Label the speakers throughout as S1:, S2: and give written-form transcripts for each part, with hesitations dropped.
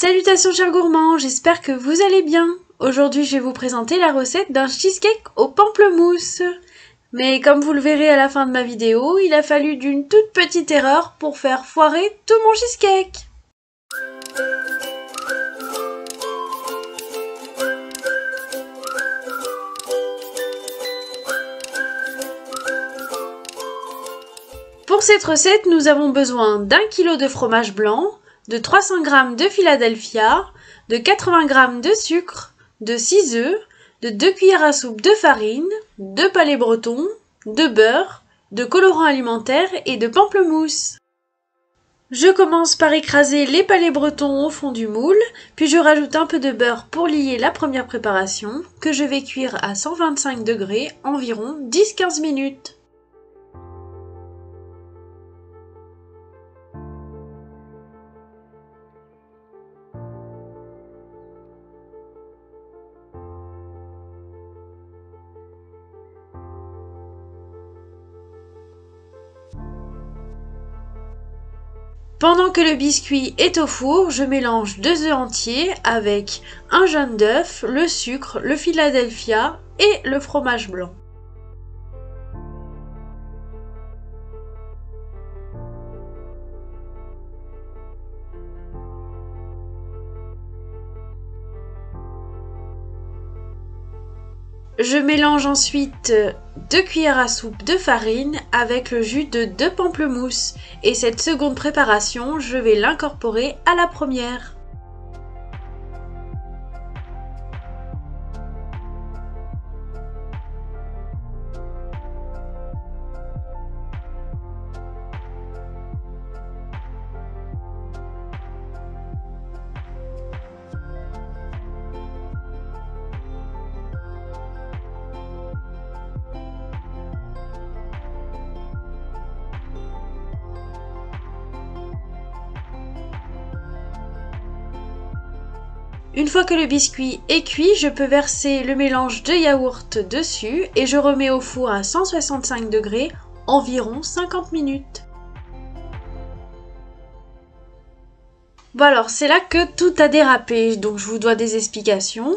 S1: Salutations chers gourmands, j'espère que vous allez bien. Aujourd'hui je vais vous présenter la recette d'un cheesecake au pamplemousse. Mais comme vous le verrez à la fin de ma vidéo, il a fallu d'une toute petite erreur pour faire foirer tout mon cheesecake. Pour cette recette, nous avons besoin d'1 kg de fromage blanc, de 300 g de Philadelphia, de 80 g de sucre, de 6 œufs, de 2 cuillères à soupe de farine, de palais breton, de beurre, de colorant alimentaire et de pamplemousse. Je commence par écraser les palais bretons au fond du moule, puis je rajoute un peu de beurre pour lier la première préparation, que je vais cuire à 125 degrés environ 10-15 minutes. Pendant que le biscuit est au four, je mélange 2 œufs entiers avec un jaune d'œuf, le sucre, le Philadelphia et le fromage blanc. Je mélange ensuite 2 cuillères à soupe de farine avec le jus de 2 pamplemousses et cette seconde préparation, je vais l'incorporer à la première. Une fois que le biscuit est cuit, je peux verser le mélange de yaourt dessus et je remets au four à 165 degrés environ 50 minutes. Bon alors c'est là que tout a dérapé, donc je vous dois des explications.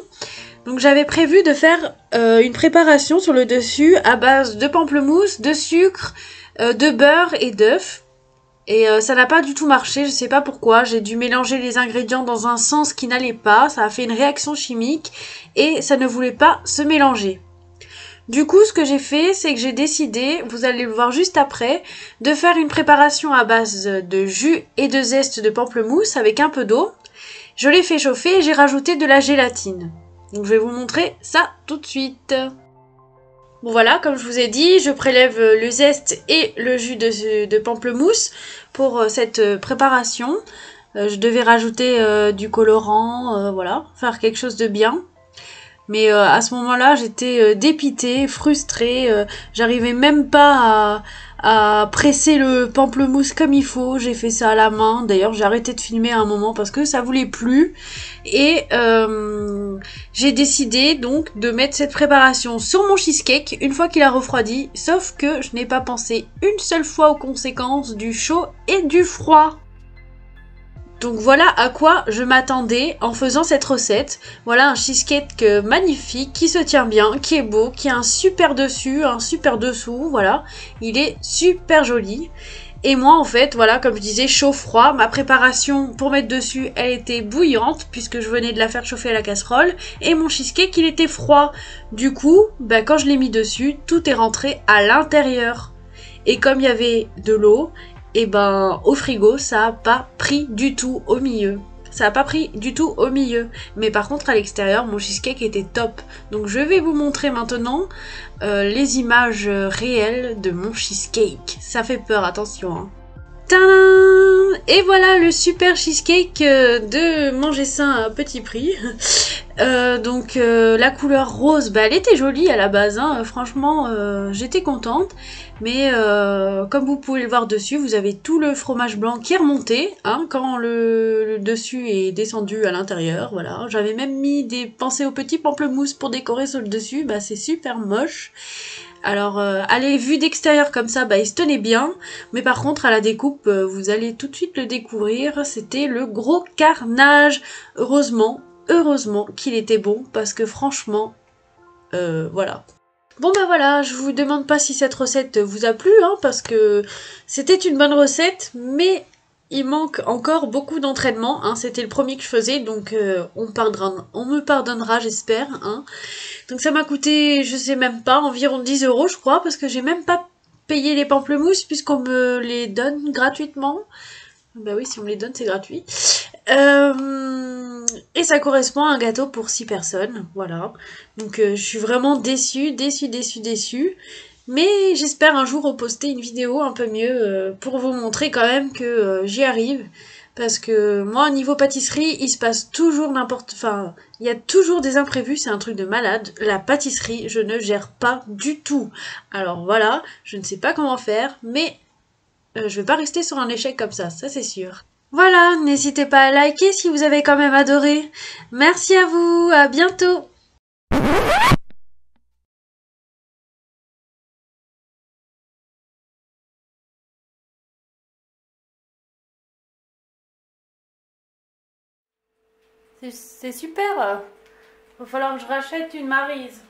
S1: Donc j'avais prévu de faire une préparation sur le dessus à base de pamplemousse, de sucre, de beurre et d'œufs. Et ça n'a pas du tout marché, je sais pas pourquoi, j'ai dû mélanger les ingrédients dans un sens qui n'allait pas, ça a fait une réaction chimique et ça ne voulait pas se mélanger. Du coup, ce que j'ai fait, c'est que j'ai décidé, vous allez le voir juste après, de faire une préparation à base de jus et de zeste de pamplemousse avec un peu d'eau. Je l'ai fait chauffer et j'ai rajouté de la gélatine. Donc je vais vous montrer ça tout de suite. Bon voilà, comme je vous ai dit, je prélève le zeste et le jus de pamplemousse pour cette préparation. Je devais rajouter du colorant, voilà, faire quelque chose de bien. Mais à ce moment-là, j'étais dépitée, frustrée, j'arrivais même pas à presser le pamplemousse comme il faut, j'ai fait ça à la main, d'ailleurs j'ai arrêté de filmer à un moment parce que ça voulait plus, et j'ai décidé donc de mettre cette préparation sur mon cheesecake une fois qu'il a refroidi, sauf que je n'ai pas pensé une seule fois aux conséquences du chaud et du froid. Donc voilà à quoi je m'attendais en faisant cette recette. Voilà un cheesecake magnifique, qui se tient bien, qui est beau, qui a un super dessus, un super dessous, voilà. Il est super joli. Et moi en fait, voilà, comme je disais, chaud-froid, ma préparation pour mettre dessus, elle était bouillante, puisque je venais de la faire chauffer à la casserole. Et mon cheesecake, il était froid. Du coup, quand je l'ai mis dessus, tout est rentré à l'intérieur. Et comme il y avait de l'eau, et au frigo ça a pas pris du tout au milieu. Ça a pas pris du tout au milieu. Mais par contre à l'extérieur mon cheesecake était top. Donc je vais vous montrer maintenant les images réelles de mon cheesecake. Ça fait peur, attention hein. Tadam! Et voilà le super cheesecake de Manger Sain à petit prix. La couleur rose, elle était jolie à la base, hein. Franchement j'étais contente. Mais comme vous pouvez le voir dessus, vous avez tout le fromage blanc qui est remonté, hein, quand le dessus est descendu à l'intérieur, voilà. J'avais même mis des pensées aux petits pamplemousses pour décorer sur le dessus, c'est super moche. Alors, allez, vue d'extérieur comme ça, bah, il se tenait bien. Mais par contre, à la découpe, vous allez tout de suite le découvrir. C'était le gros carnage. Heureusement qu'il était bon. Parce que franchement, voilà. Bon bah voilà, je vous demande pas si cette recette vous a plu, hein, parce que c'était une bonne recette, mais il manque encore beaucoup d'entraînement, hein. C'était le premier que je faisais, donc on me pardonnera, j'espère, hein. Donc ça m'a coûté, je sais même pas, environ 10 euros, je crois, parce que j'ai même pas payé les pamplemousses puisqu'on me les donne gratuitement. Bah oui, si on me les donne, c'est gratuit. Et ça correspond à un gâteau pour 6 personnes, voilà. Donc je suis vraiment déçue. Mais j'espère un jour reposter une vidéo un peu mieux pour vous montrer quand même que j'y arrive. Parce que moi, niveau pâtisserie, il se passe toujours n'importe... Enfin, il y a toujours des imprévus, c'est un truc de malade. La pâtisserie, je ne gère pas du tout. Alors voilà, je ne sais pas comment faire, mais je vais pas rester sur un échec comme ça c'est sûr. Voilà, n'hésitez pas à liker si vous avez quand même adoré. Merci à vous, à bientôt. C'est super. Va falloir que je rachète une Maryse.